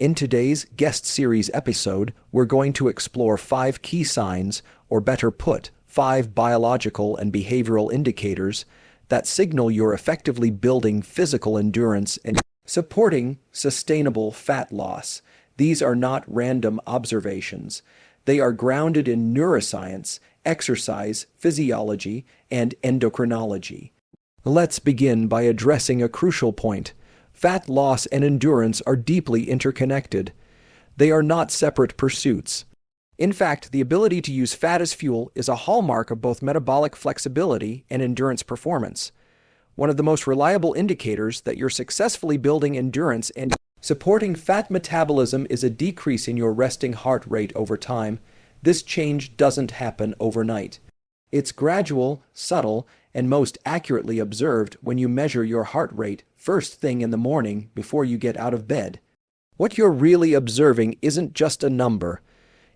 In today's guest series episode, we're going to explore 5 key signs, or better put, 5 biological and behavioral indicators that signal you're effectively building physical endurance and supporting sustainable fat loss. These are not random observations. They are grounded in neuroscience, exercise, physiology, and endocrinology. Let's begin by addressing a crucial point. Fat loss and endurance are deeply interconnected. They are not separate pursuits. In fact, the ability to use fat as fuel is a hallmark of both metabolic flexibility and endurance performance. One of the most reliable indicators that you're successfully building endurance and supporting fat metabolism is a decrease in your resting heart rate over time. This change doesn't happen overnight. It's gradual, subtle, and most accurately observed when you measure your heart rate first thing in the morning before you get out of bed. What you're really observing isn't just a number.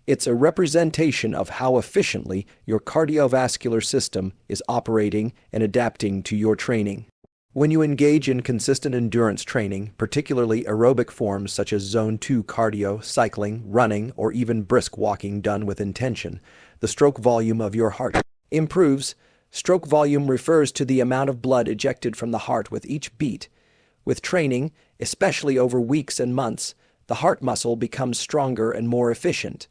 It's a representation of how efficiently your cardiovascular system is operating and adapting to your training. When you engage in consistent endurance training, particularly aerobic forms such as Zone 2 cardio, cycling, running, or even brisk walking done with intention, the stroke volume of your heart improves. Stroke volume refers to the amount of blood ejected from the heart with each beat. With training, especially over weeks and months, the heart muscle becomes stronger and more efficient.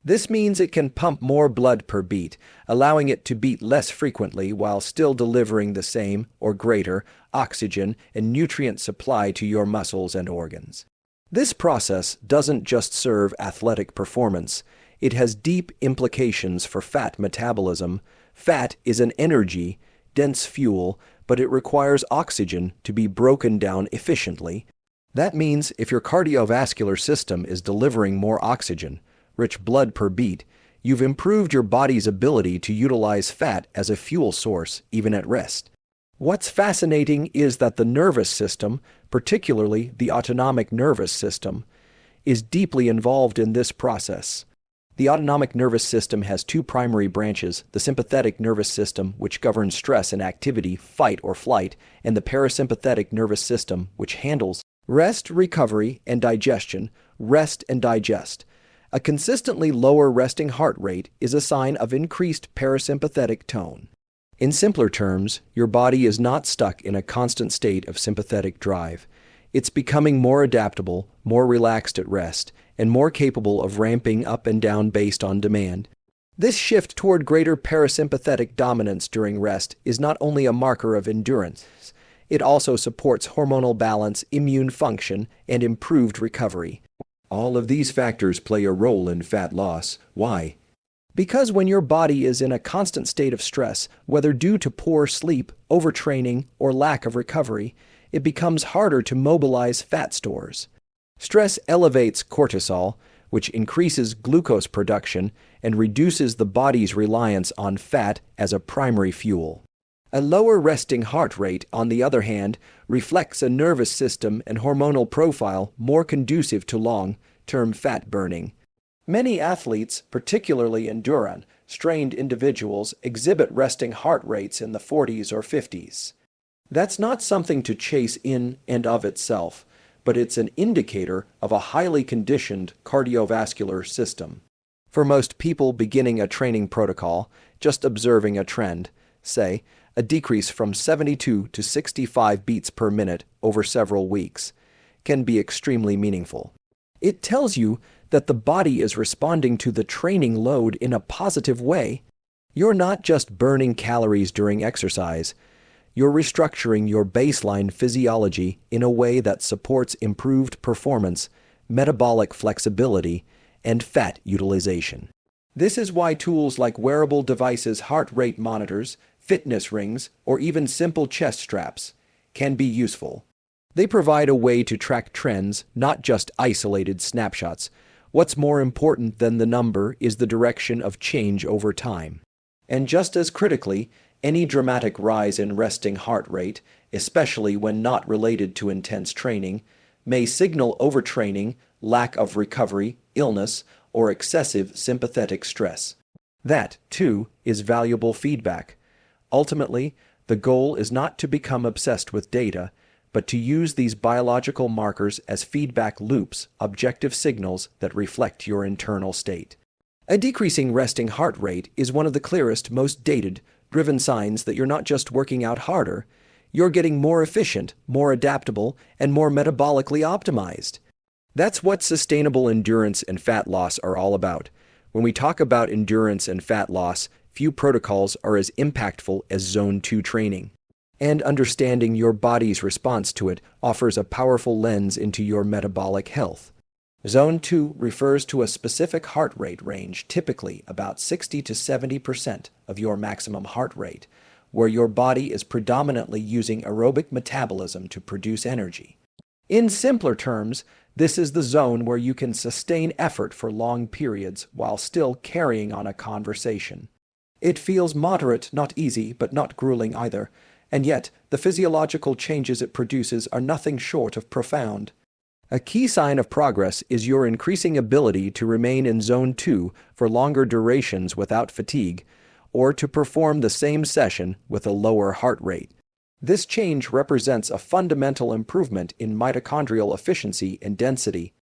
This means it can pump more blood per beat, allowing it to beat less frequently while still delivering the same or greater oxygen and nutrient supply to your muscles and organs. This process doesn't just serve athletic performance. It has deep implications for fat metabolism. Fat is an energy, dense fuel, but it requires oxygen to be broken down efficiently. That means if your cardiovascular system is delivering more oxygen, rich blood per beat, you've improved your body's ability to utilize fat as a fuel source even at rest. What's fascinating is that the nervous system, particularly the autonomic nervous system, is deeply involved in this process. The autonomic nervous system has 2 primary branches: the sympathetic nervous system, which governs stress and activity, fight or flight, and the parasympathetic nervous system, which handles rest, recovery, and digestion, rest and digest. A consistently lower resting heart rate is a sign of increased parasympathetic tone. In simpler terms, your body is not stuck in a constant state of sympathetic drive. It's becoming more adaptable, more relaxed at rest, and more capable of ramping up and down based on demand. This shift toward greater parasympathetic dominance during rest is not only a marker of endurance, it also supports hormonal balance, immune function, and improved recovery. All of these factors play a role in fat loss. Why? Because when your body is in a constant state of stress, whether due to poor sleep, overtraining, or lack of recovery, it becomes harder to mobilize fat stores. Stress elevates cortisol, which increases glucose production and reduces the body's reliance on fat as a primary fuel. A lower resting heart rate, on the other hand, reflects a nervous system and hormonal profile more conducive to long-term fat burning. Many athletes, particularly endurance-strained individuals, exhibit resting heart rates in the 40s or 50s. That's not something to chase in and of itself, but it's an indicator of a highly conditioned cardiovascular system. For most people beginning a training protocol, just observing a trend, say, a decrease from 72 to 65 beats per minute over several weeks, can be extremely meaningful. It tells you that the body is responding to the training load in a positive way. You're not just burning calories during exercise. You're restructuring your baseline physiology in a way that supports improved performance, metabolic flexibility, and fat utilization. This is why tools like wearable devices, heart rate monitors, fitness rings, or even simple chest straps can be useful. They provide a way to track trends, not just isolated snapshots. What's more important than the number is the direction of change over time. And just as critically, any dramatic rise in resting heart rate, especially when not related to intense training, may signal overtraining, lack of recovery, illness, or excessive sympathetic stress. That, too, is valuable feedback. Ultimately, the goal is not to become obsessed with data, but to use these biological markers as feedback loops, objective signals that reflect your internal state. A decreasing resting heart rate is one of the clearest, most data-driven signs that you're not just working out harder, you're getting more efficient, more adaptable, and more metabolically optimized. That's what sustainable endurance and fat loss are all about. When we talk about endurance and fat loss, few protocols are as impactful as Zone 2 training. And understanding your body's response to it offers a powerful lens into your metabolic health. Zone 2 refers to a specific heart rate range, typically about 60 to 70% of your maximum heart rate, where your body is predominantly using aerobic metabolism to produce energy. In simpler terms, this is the zone where you can sustain effort for long periods while still carrying on a conversation. It feels moderate, not easy, but not grueling either, and yet the physiological changes it produces are nothing short of profound. A key sign of progress is your increasing ability to remain in Zone 2 for longer durations without fatigue, or to perform the same session with a lower heart rate. This change represents a fundamental improvement in mitochondrial efficiency and density.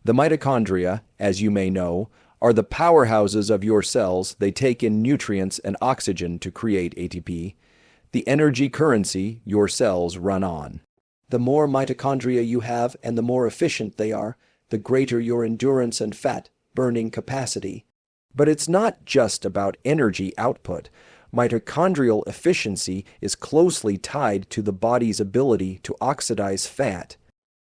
The mitochondria, as you may know, are the powerhouses of your cells. They take in nutrients and oxygen to create ATP, the energy currency your cells run on. The more mitochondria you have and the more efficient they are, the greater your endurance and fat burning capacity. But it's not just about energy output. Mitochondrial efficiency is closely tied to the body's ability to oxidize fat.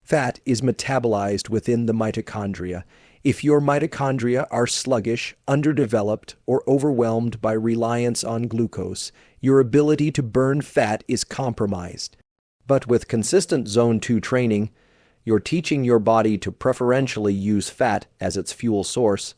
Fat is metabolized within the mitochondria. If your mitochondria are sluggish, underdeveloped, or overwhelmed by reliance on glucose, your ability to burn fat is compromised. But with consistent Zone 2 training, you're teaching your body to preferentially use fat as its fuel source,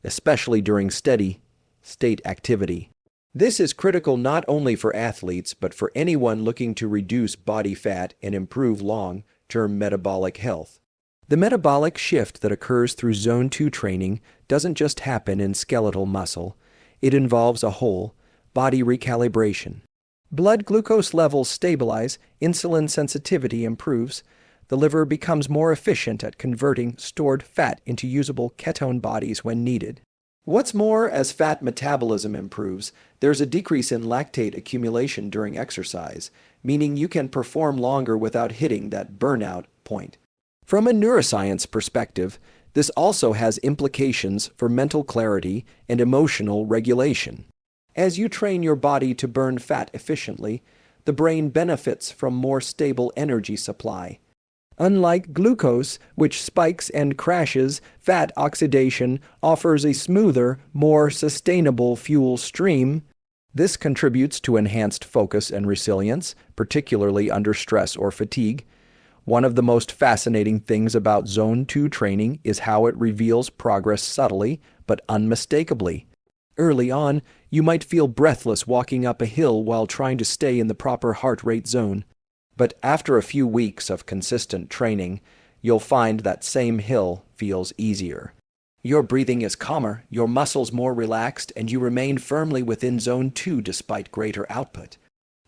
especially during steady-state activity. This is critical not only for athletes, but for anyone looking to reduce body fat and improve long-term metabolic health. The metabolic shift that occurs through Zone 2 training doesn't just happen in skeletal muscle. It involves a whole body recalibration. Blood glucose levels stabilize, insulin sensitivity improves, the liver becomes more efficient at converting stored fat into usable ketone bodies when needed. What's more, as fat metabolism improves, there's a decrease in lactate accumulation during exercise, meaning you can perform longer without hitting that burnout point. From a neuroscience perspective, this also has implications for mental clarity and emotional regulation. As you train your body to burn fat efficiently, the brain benefits from more stable energy supply. Unlike glucose, which spikes and crashes, fat oxidation offers a smoother, more sustainable fuel stream. This contributes to enhanced focus and resilience, particularly under stress or fatigue. One of the most fascinating things about Zone 2 training is how it reveals progress subtly but unmistakably. Early on, you might feel breathless walking up a hill while trying to stay in the proper heart rate zone. But after a few weeks of consistent training, you'll find that same hill feels easier. Your breathing is calmer, your muscles more relaxed, and you remain firmly within Zone 2 despite greater output.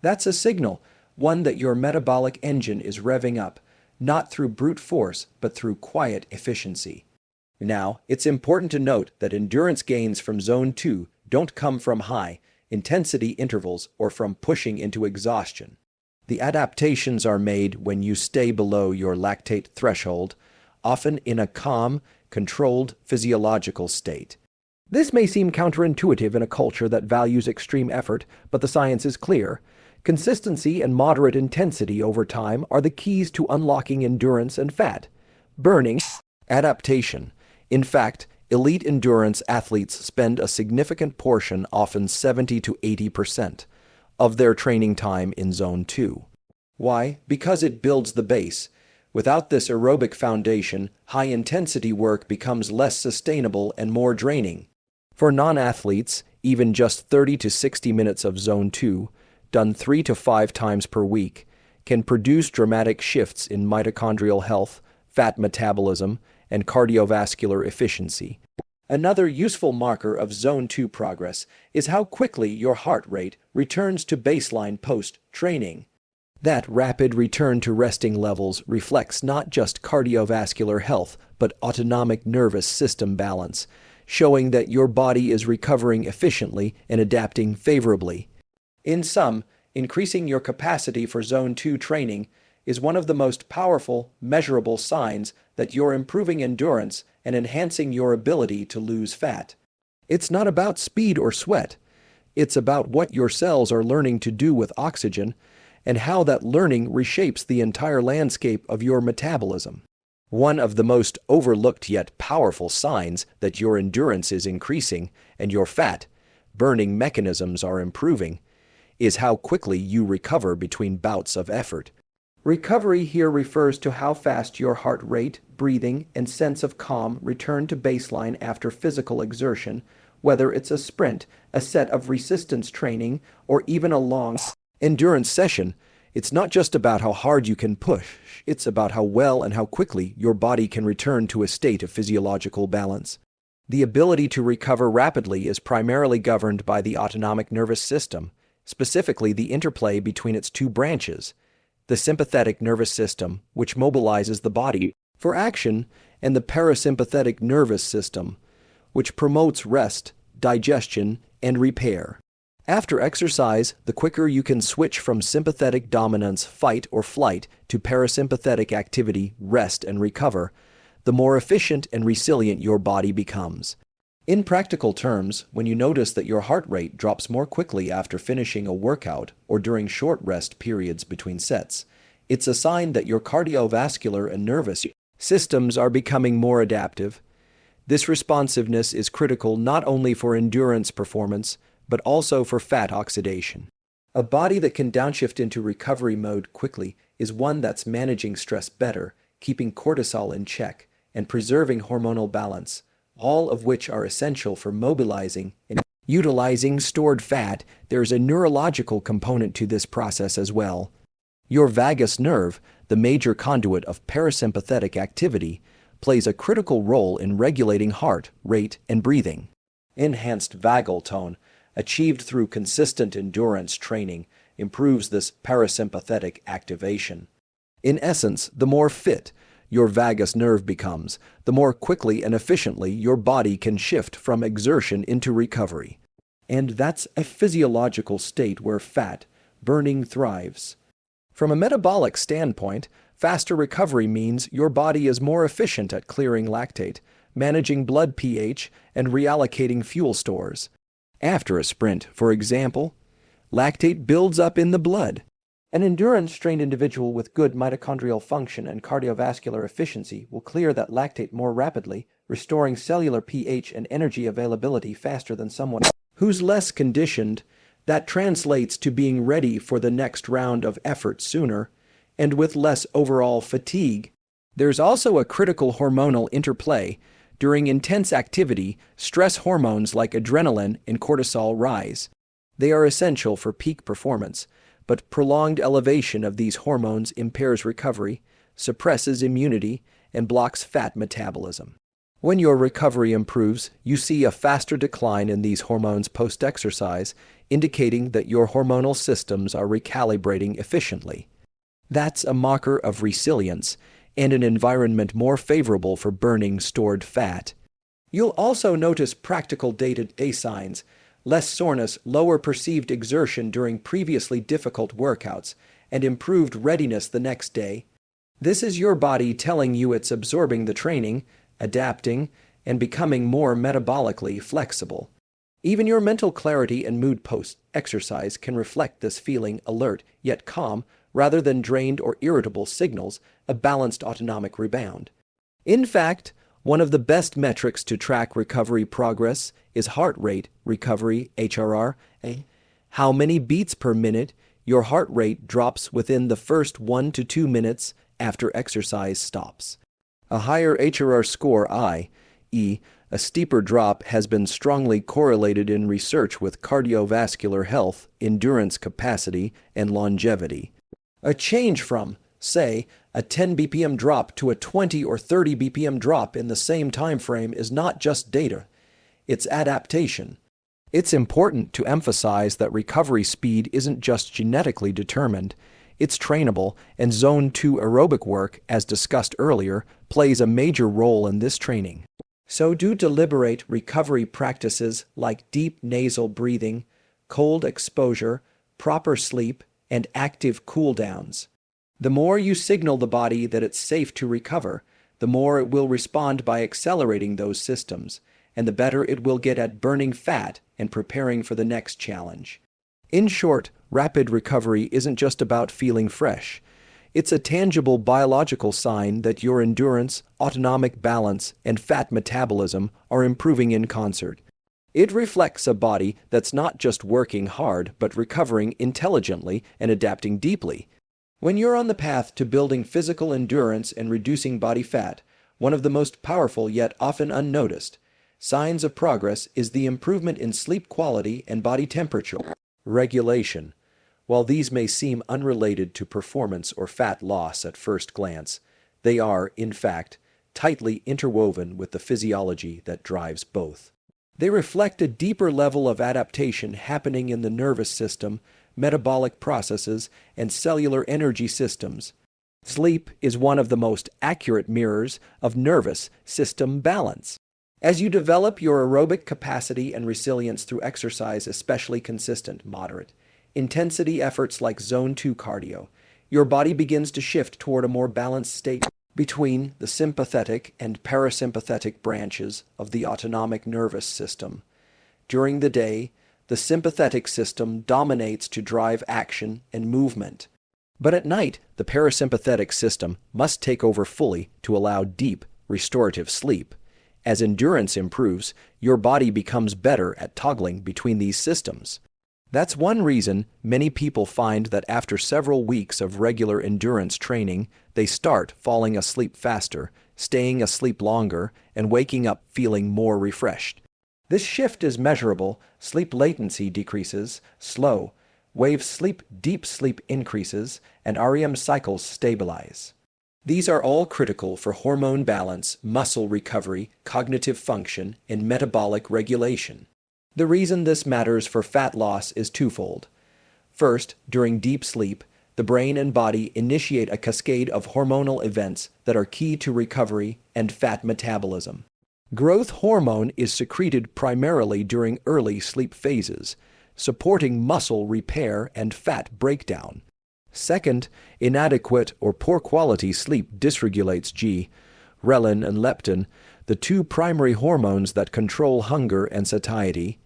That's a signal, one that your metabolic engine is revving up, not through brute force, but through quiet efficiency. Now, it's important to note that endurance gains from Zone 2 don't come from high-intensity intervals or from pushing into exhaustion. The adaptations are made when you stay below your lactate threshold, often in a calm, controlled physiological state. This may seem counterintuitive in a culture that values extreme effort, but the science is clear. Consistency and moderate intensity over time are the keys to unlocking endurance and fat burning. Adaptation. In fact, elite endurance athletes spend a significant portion, often 70 to 80%, of their training time in Zone 2. Why? Because it builds the base. Without this aerobic foundation, high-intensity work becomes less sustainable and more draining. For non-athletes, even just 30 to 60 minutes of Zone 2, done 3 to 5 times per week, can produce dramatic shifts in mitochondrial health, fat metabolism, and cardiovascular efficiency. Another useful marker of Zone 2 progress is how quickly your heart rate returns to baseline post-training. That rapid return to resting levels reflects not just cardiovascular health, but autonomic nervous system balance, showing that your body is recovering efficiently and adapting favorably. In sum, increasing your capacity for Zone 2 training is one of the most powerful, measurable signs that you're improving endurance and enhancing your ability to lose fat. It's not about speed or sweat. It's about what your cells are learning to do with oxygen and how that learning reshapes the entire landscape of your metabolism. One of the most overlooked yet powerful signs that your endurance is increasing and your fat-burning mechanisms are improving is how quickly you recover between bouts of effort. Recovery here refers to how fast your heart rate, breathing, and sense of calm return to baseline after physical exertion, whether it's a sprint, a set of resistance training, or even a long endurance session. It's not just about how hard you can push, it's about how well and how quickly your body can return to a state of physiological balance. The ability to recover rapidly is primarily governed by the autonomic nervous system, specifically the interplay between its two branches, the sympathetic nervous system, which mobilizes the body for action, and the parasympathetic nervous system, which promotes rest, digestion, and repair. After exercise, the quicker you can switch from sympathetic dominance, fight or flight, to parasympathetic activity, rest and recover, the more efficient and resilient your body becomes. In practical terms, when you notice that your heart rate drops more quickly after finishing a workout or during short rest periods between sets, it's a sign that your cardiovascular and nervous systems are becoming more adaptive. This responsiveness is critical not only for endurance performance, but also for fat oxidation. A body that can downshift into recovery mode quickly is one that's managing stress better, keeping cortisol in check, and preserving hormonal balance, all of which are essential for mobilizing and utilizing stored fat. There's a neurological component to this process as well. Your vagus nerve, the major conduit of parasympathetic activity, plays a critical role in regulating heart rate and breathing. Enhanced vagal tone, achieved through consistent endurance training, improves this parasympathetic activation. In essence, the more fit your vagus nerve becomes, the more quickly and efficiently your body can shift from exertion into recovery. And that's a physiological state where fat burning thrives. From a metabolic standpoint, faster recovery means your body is more efficient at clearing lactate, managing blood pH, and reallocating fuel stores. After a sprint, for example, lactate builds up in the blood. An endurance-trained individual with good mitochondrial function and cardiovascular efficiency will clear that lactate more rapidly, restoring cellular pH and energy availability faster than someone who's less conditioned. That translates to being ready for the next round of effort sooner and with less overall fatigue. There's also a critical hormonal interplay. During intense activity, stress hormones like adrenaline and cortisol rise. They are essential for peak performance, but prolonged elevation of these hormones impairs recovery, suppresses immunity, and blocks fat metabolism. When your recovery improves, you see a faster decline in these hormones post-exercise, indicating that your hormonal systems are recalibrating efficiently. That's a marker of resilience and an environment more favorable for burning stored fat. You'll also notice practical day-to-day signs: less soreness, lower perceived exertion during previously difficult workouts, and improved readiness the next day. This is your body telling you it's absorbing the training, adapting, and becoming more metabolically flexible. Even your mental clarity and mood post-exercise can reflect this: feeling alert yet calm, rather than drained or irritable signals a balanced autonomic rebound. In fact, one of the best metrics to track recovery progress is heart rate recovery, HRR, how many beats per minute your heart rate drops within the first 1 to 2 minutes after exercise stops. A higher HRR score, i.e., a steeper drop, has been strongly correlated in research with cardiovascular health, endurance capacity, and longevity. A change from, say, a 10 BPM drop to a 20 or 30 BPM drop in the same time frame is not just data, it's adaptation. It's important to emphasize that recovery speed isn't just genetically determined, It's trainable, and Zone 2 aerobic work, as discussed earlier, plays a major role in this training. So do deliberate recovery practices like deep nasal breathing, cold exposure, proper sleep, and active cool-downs. The more you signal the body that it's safe to recover, the more it will respond by accelerating those systems, and the better it will get at burning fat and preparing for the next challenge. In short, rapid recovery isn't just about feeling fresh. It's a tangible biological sign that your endurance, autonomic balance, and fat metabolism are improving in concert. It reflects a body that's not just working hard, but recovering intelligently and adapting deeply. When you're on the path to building physical endurance and reducing body fat, one of the most powerful yet often unnoticed signs of progress is the improvement in sleep quality and body temperature regulation. While these may seem unrelated to performance or fat loss at first glance, they are, in fact, tightly interwoven with the physiology that drives both. They reflect a deeper level of adaptation happening in the nervous system, metabolic processes, and cellular energy systems. Sleep is one of the most accurate mirrors of nervous system balance. As you develop your aerobic capacity and resilience through exercise, especially consistent, moderate, intensity efforts like Zone 2 cardio, your body begins to shift toward a more balanced state between the sympathetic and parasympathetic branches of the autonomic nervous system. During the day, the sympathetic system dominates to drive action and movement. But at night, the parasympathetic system must take over fully to allow deep, restorative sleep. As endurance improves, your body becomes better at toggling between these systems. That's one reason many people find that after several weeks of regular endurance training, they start falling asleep faster, staying asleep longer, and waking up feeling more refreshed. This shift is measurable. Sleep latency decreases, slow, wave sleep, deep sleep increases, and REM cycles stabilize. These are all critical for hormone balance, muscle recovery, cognitive function, and metabolic regulation. The reason this matters for fat loss is twofold. First, during deep sleep, the brain and body initiate a cascade of hormonal events that are key to recovery and fat metabolism. Growth hormone is secreted primarily during early sleep phases, supporting muscle repair and fat breakdown. Second, inadequate or poor quality sleep dysregulates ghrelin and leptin, the two primary hormones that control hunger and satiety.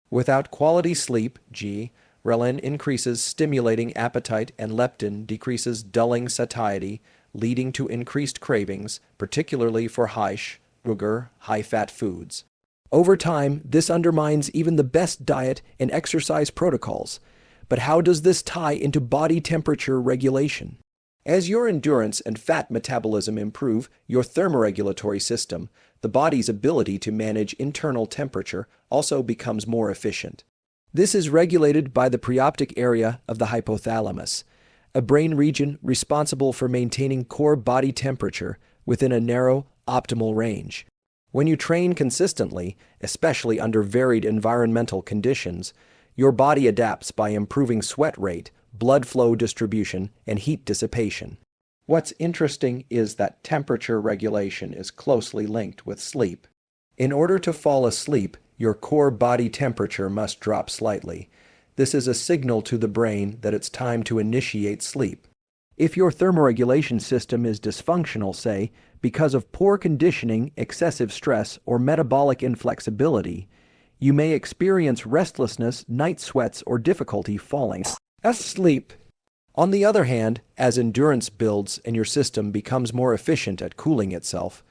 Without quality sleep, ghrelin increases stimulating appetite and leptin decreases dulling satiety, leading to increased cravings, particularly for sugar, high-fat foods. Over time, this undermines even the best diet and exercise protocols. But how does this tie into body temperature regulation? As your endurance and fat metabolism improve, your thermoregulatory system, the body's ability to manage internal temperature, also becomes more efficient. This is regulated by the preoptic area of the hypothalamus, a brain region responsible for maintaining core body temperature within a narrow, optimal range. When you train consistently, especially under varied environmental conditions, your body adapts by improving sweat rate, blood flow distribution, and heat dissipation. What's interesting is that temperature regulation is closely linked with sleep. In order to fall asleep, your core body temperature must drop slightly. This is a signal to the brain that it's time to initiate sleep. If your thermoregulation system is dysfunctional, say, because of poor conditioning, excessive stress, or metabolic inflexibility, you may experience restlessness, night sweats, or difficulty falling asleep. On the other hand, as endurance builds and your system becomes more efficient at cooling itself,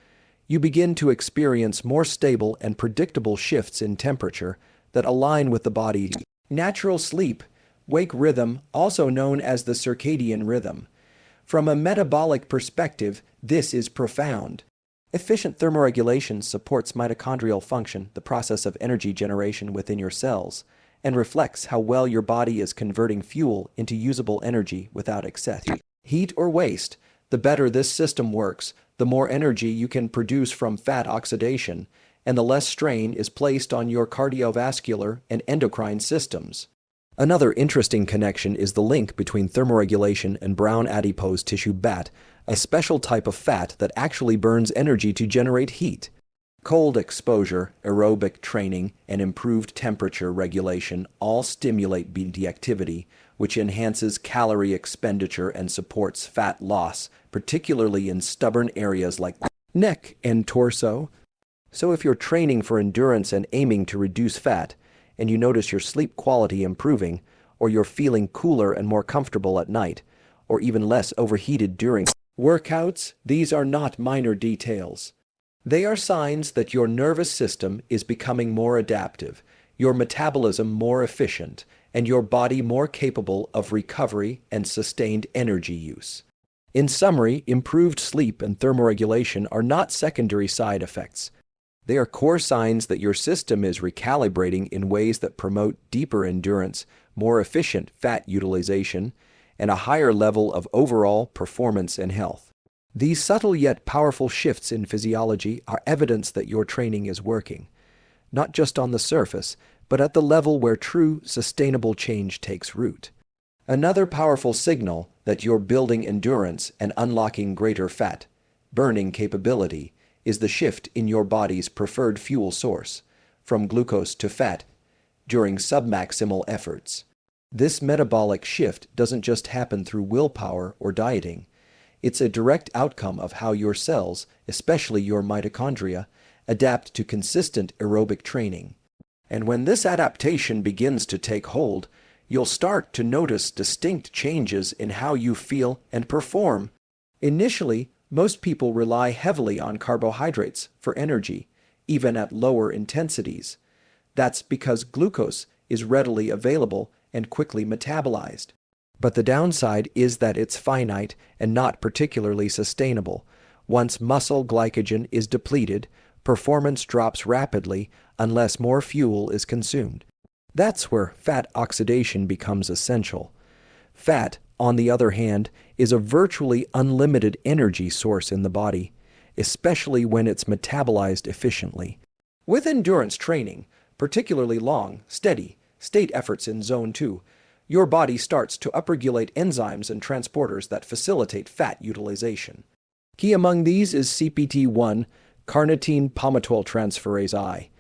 you begin to experience more stable and predictable shifts in temperature that align with the body's natural sleep-wake rhythm, also known as the circadian rhythm. From a metabolic perspective, this is profound. Efficient thermoregulation supports mitochondrial function, the process of energy generation within your cells, and reflects how well your body is converting fuel into usable energy without excess heat or waste. The better this system works, the more energy you can produce from fat oxidation, and the less strain is placed on your cardiovascular and endocrine systems. Another interesting connection is the link between thermoregulation and brown adipose tissue BAT, a special type of fat that actually burns energy to generate heat. Cold exposure, aerobic training, and improved temperature regulation all stimulate BT activity, which enhances calorie expenditure and supports fat loss, particularly in stubborn areas like neck and torso. So if you're training for endurance and aiming to reduce fat, and you notice your sleep quality improving, or you're feeling cooler and more comfortable at night, or even less overheated during workouts, these are not minor details. They are signs that your nervous system is becoming more adaptive, your metabolism more efficient, and your body more capable of recovery and sustained energy use. In summary, improved sleep and thermoregulation are not secondary side effects. They are core signs that your system is recalibrating in ways that promote deeper endurance, more efficient fat utilization, and a higher level of overall performance and health. These subtle yet powerful shifts in physiology are evidence that your training is working, not just on the surface, but at the level where true, sustainable change takes root. Another powerful signal that you're building endurance and unlocking greater fat burning capability is the shift in your body's preferred fuel source, from glucose to fat, during submaximal efforts. This metabolic shift doesn't just happen through willpower or dieting. It's a direct outcome of how your cells, especially your mitochondria, adapt to consistent aerobic training. And when this adaptation begins to take hold, you'll start to notice distinct changes in how you feel and perform. Initially, most people rely heavily on carbohydrates for energy, even at lower intensities. That's because glucose is readily available and quickly metabolized. But the downside is that it's finite and not particularly sustainable. Once muscle glycogen is depleted, performance drops rapidly unless more fuel is consumed. That's where fat oxidation becomes essential. Fat, on the other hand, is a virtually unlimited energy source in the body, especially when it's metabolized efficiently. With endurance training, particularly long, steady, state efforts in Zone 2, your body starts to upregulate enzymes and transporters that facilitate fat utilization. Key among these is CPT1, carnitine palmitoyltransferase I,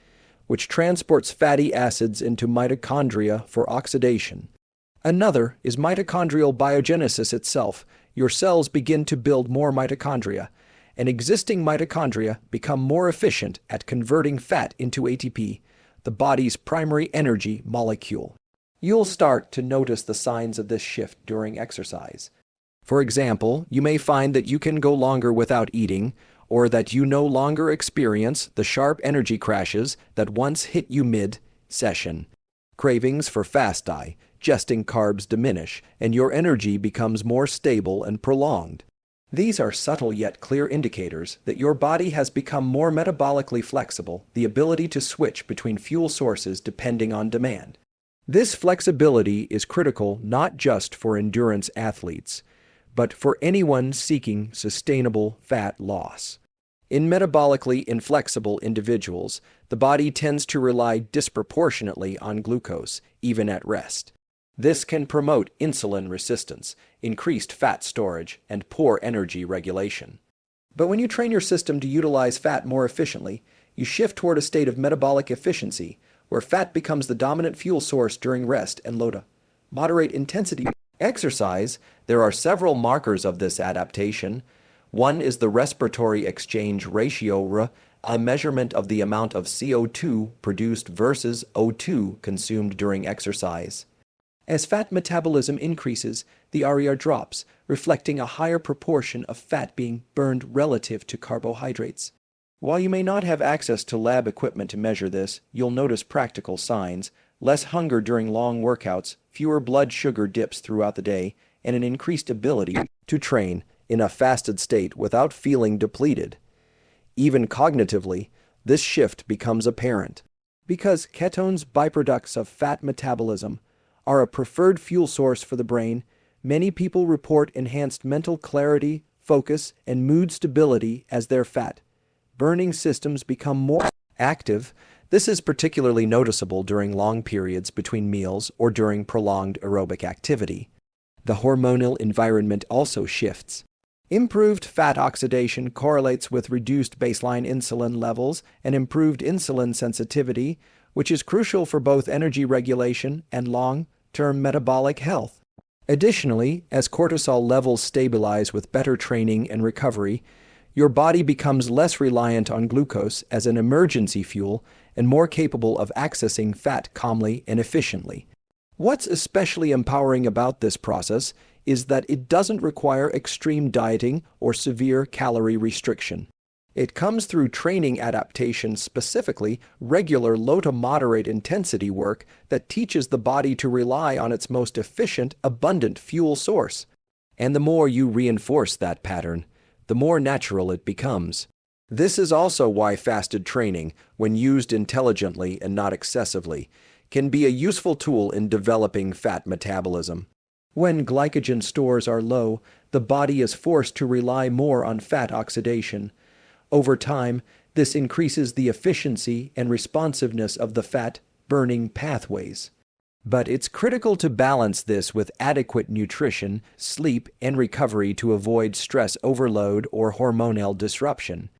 which transports fatty acids into mitochondria for oxidation. Another is mitochondrial biogenesis itself. Your cells begin to build more mitochondria, and existing mitochondria become more efficient at converting fat into ATP, the body's primary energy molecule. You'll start to notice the signs of this shift during exercise. For example, you may find that you can go longer without eating, or that you no longer experience the sharp energy crashes that once hit you mid-session. Cravings for fast digesting carbs diminish, and your energy becomes more stable and prolonged. These are subtle yet clear indicators that your body has become more metabolically flexible, the ability to switch between fuel sources depending on demand. This flexibility is critical not just for endurance athletes, but for anyone seeking sustainable fat loss. In metabolically inflexible individuals, the body tends to rely disproportionately on glucose, even at rest. This can promote insulin resistance, increased fat storage, and poor energy regulation. But when you train your system to utilize fat more efficiently, you shift toward a state of metabolic efficiency, where fat becomes the dominant fuel source during rest and low to moderate intensity exercise. There are several markers of this adaptation. One is the respiratory exchange ratio, a measurement of the amount of CO2 produced versus O2 consumed during exercise. As fat metabolism increases, the RER drops, reflecting a higher proportion of fat being burned relative to carbohydrates. While you may not have access to lab equipment to measure this, you'll notice practical signs: less hunger during long workouts, fewer blood sugar dips throughout the day, and an increased ability to train in a fasted state without feeling depleted. Even cognitively, this shift becomes apparent. Because ketones, byproducts of fat metabolism, are a preferred fuel source for the brain, many people report enhanced mental clarity, focus, and mood stability as their fat burning systems become more active. This is particularly noticeable during long periods between meals or during prolonged aerobic activity. The hormonal environment also shifts. Improved fat oxidation correlates with reduced baseline insulin levels and improved insulin sensitivity, which is crucial for both energy regulation and long-term metabolic health. Additionally, as cortisol levels stabilize with better training and recovery, your body becomes less reliant on glucose as an emergency fuel and more capable of accessing fat calmly and efficiently. What's especially empowering about this process is that it doesn't require extreme dieting or severe calorie restriction. It comes through training adaptation, specifically regular low to moderate intensity work that teaches the body to rely on its most efficient, abundant fuel source. And the more you reinforce that pattern, the more natural it becomes. This is also why fasted training, when used intelligently and not excessively, can be a useful tool in developing fat metabolism. When glycogen stores are low, the body is forced to rely more on fat oxidation. Over time, this increases the efficiency and responsiveness of the fat-burning pathways. But it's critical to balance this with adequate nutrition, sleep, and recovery to avoid stress overload or hormonal disruption.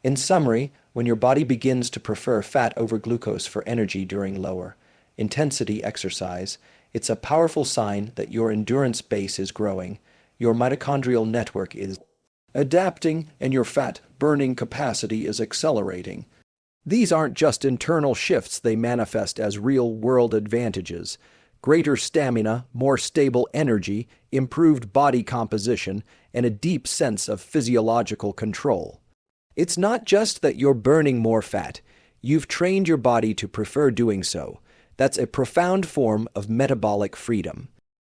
In summary, when your body begins to prefer fat over glucose for energy during lower intensity exercise, it's a powerful sign that your endurance base is growing, your mitochondrial network is adapting, and your fat-burning capacity is accelerating. These aren't just internal shifts, they manifest as real-world advantages: greater stamina, more stable energy, improved body composition, and a deep sense of physiological control. It's not just that you're burning more fat, you've trained your body to prefer doing so. That's a profound form of metabolic freedom.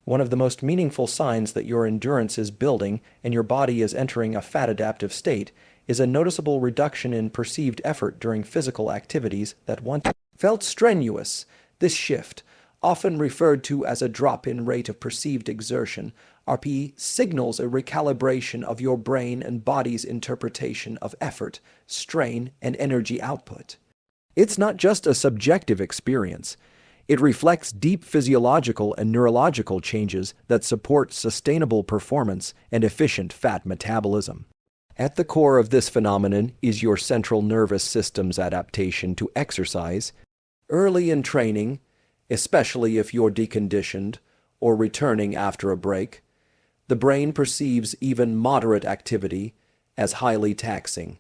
One of the most meaningful signs that your endurance is building and your body is entering a fat-adaptive state is a noticeable reduction in perceived effort during physical activities that once felt strenuous. This shift, often referred to as a drop in rate of perceived exertion, RPE, signals a recalibration of your brain and body's interpretation of effort, strain, and energy output. It's not just a subjective experience. It reflects deep physiological and neurological changes that support sustainable performance and efficient fat metabolism. At the core of this phenomenon is your central nervous system's adaptation to exercise. Early in training, especially if you're deconditioned or returning after a break, the brain perceives even moderate activity as highly taxing.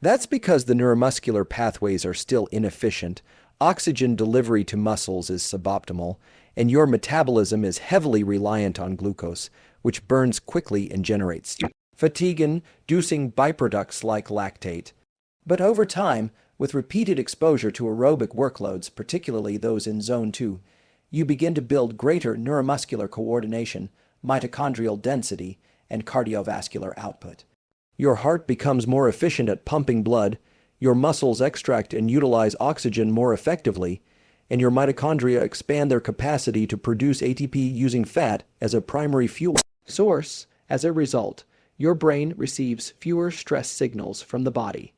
That's because the neuromuscular pathways are still inefficient, oxygen delivery to muscles is suboptimal, and your metabolism is heavily reliant on glucose, which burns quickly and generates fatigue-inducing byproducts like lactate. But over time, with repeated exposure to aerobic workloads, particularly those in Zone 2, you begin to build greater neuromuscular coordination, mitochondrial density, and cardiovascular output. Your heart becomes more efficient at pumping blood, your muscles extract and utilize oxygen more effectively, and your mitochondria expand their capacity to produce ATP using fat as a primary fuel source. As a result, your brain receives fewer stress signals from the body.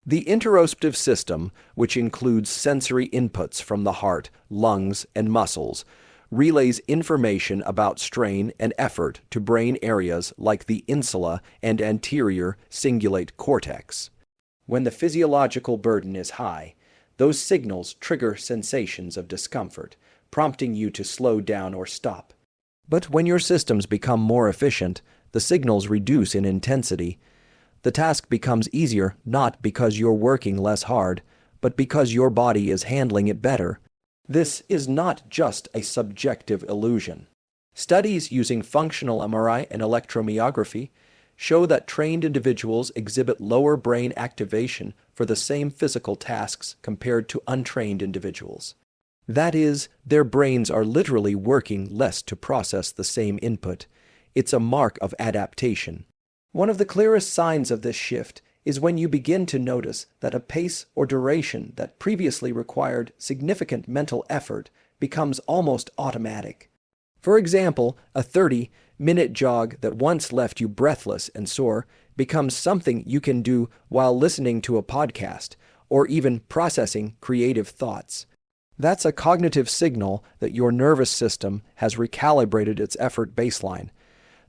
The interoceptive system, which includes sensory inputs from the heart, lungs, and muscles, relays information about strain and effort to brain areas like the insula and anterior cingulate cortex. When the physiological burden is high, those signals trigger sensations of discomfort, prompting you to slow down or stop. But when your systems become more efficient, the signals reduce in intensity. The task becomes easier not because you're working less hard, but because your body is handling it better. This is not just a subjective illusion. Studies using functional MRI and electromyography show that trained individuals exhibit lower brain activation for the same physical tasks compared to untrained individuals. That is, their brains are literally working less to process the same input. It's a mark of adaptation. One of the clearest signs of this shift is when you begin to notice that a pace or duration that previously required significant mental effort becomes almost automatic. For example, a 30-minute jog that once left you breathless and sore becomes something you can do while listening to a podcast or even processing creative thoughts. That's a cognitive signal that your nervous system has recalibrated its effort baseline.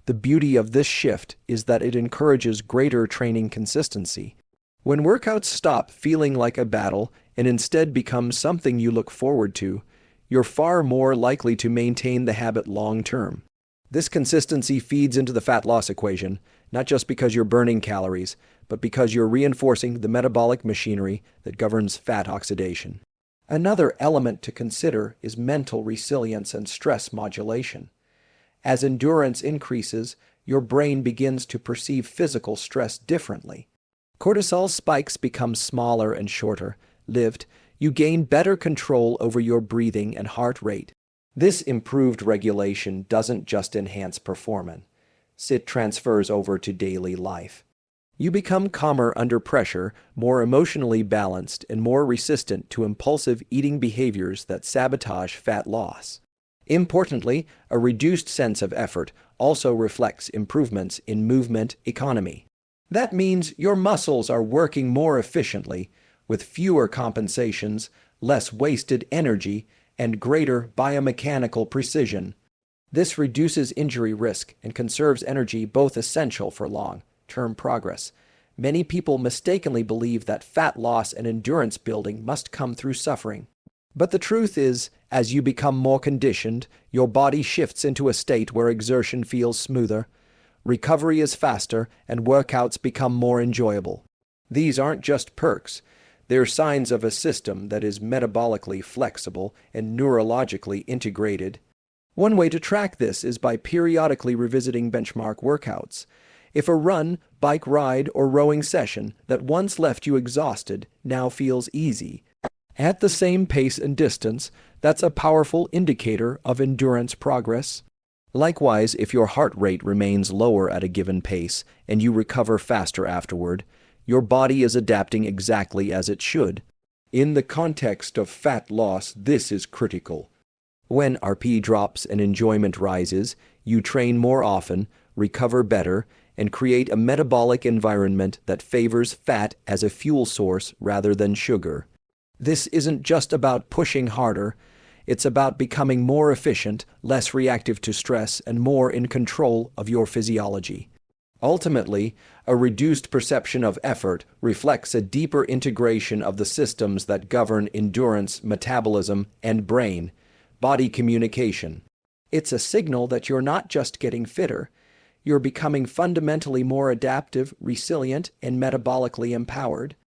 The beauty of this shift is that it encourages greater training consistency. When workouts stop feeling like a battle and instead become something you look forward to, you're far more likely to maintain the habit long term. This consistency feeds into the fat loss equation, not just because you're burning calories, but because you're reinforcing the metabolic machinery that governs fat oxidation. Another element to consider is mental resilience and stress modulation. As endurance increases, your brain begins to perceive physical stress differently. Cortisol spikes become smaller and shorter lived. You gain better control over your breathing and heart rate. This improved regulation doesn't just enhance performance, it transfers over to daily life. You become calmer under pressure, more emotionally balanced, and more resistant to impulsive eating behaviors that sabotage fat loss. Importantly, a reduced sense of effort also reflects improvements in movement economy. That means your muscles are working more efficiently, with fewer compensations, less wasted energy, and greater biomechanical precision. This reduces injury risk and conserves energy, both essential for long-term progress. Many people mistakenly believe that fat loss and endurance building must come through suffering. But the truth is, as you become more conditioned, your body shifts into a state where exertion feels smoother, recovery is faster, and workouts become more enjoyable. These aren't just perks. They're signs of a system that is metabolically flexible and neurologically integrated. One way to track this is by periodically revisiting benchmark workouts. If a run, bike ride, or rowing session that once left you exhausted now feels easy, at the same pace and distance, that's a powerful indicator of endurance progress. Likewise, if your heart rate remains lower at a given pace and you recover faster afterward, your body is adapting exactly as it should. In the context of fat loss, this is critical. When RP drops and enjoyment rises, you train more often, recover better, and create a metabolic environment that favors fat as a fuel source rather than sugar. This isn't just about pushing harder, it's about becoming more efficient, less reactive to stress, and more in control of your physiology. Ultimately, a reduced perception of effort reflects a deeper integration of the systems that govern endurance, metabolism, and brain-body communication. It's a signal that you're not just getting fitter, you're becoming fundamentally more adaptive, resilient, and metabolically empowered.